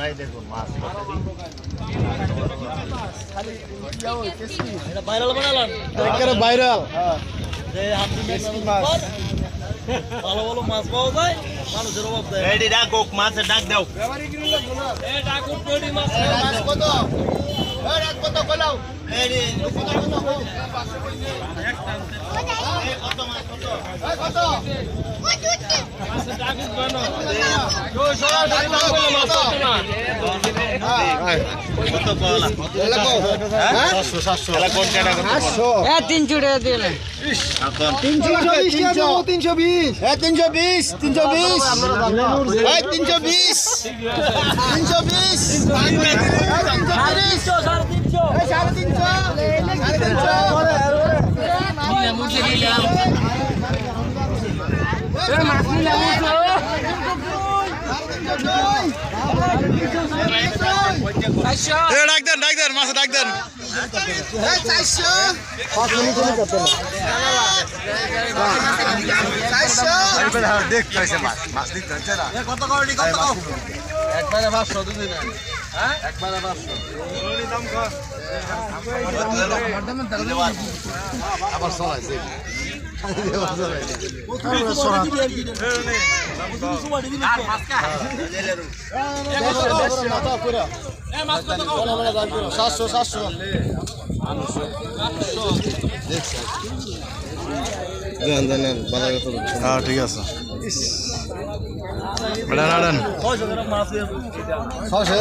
নাই দেখুন মাছ ভাইরাল বানালাম একেবারে ভাইরাল। ভালো ভালো মাছ পাওয়া যায় মানুষের অভাব দেয় এই ডাক মাছের ডাক দাও কত কত বলাও কত ডাক দেন মাছ ডাক দেন দেখতে মাছ দেখতে কত করি কত একবারে 500 দুদিন হ্যাঁ একবারে 500 দাম কর আবার চলাইছে ঠিক আছে মাছ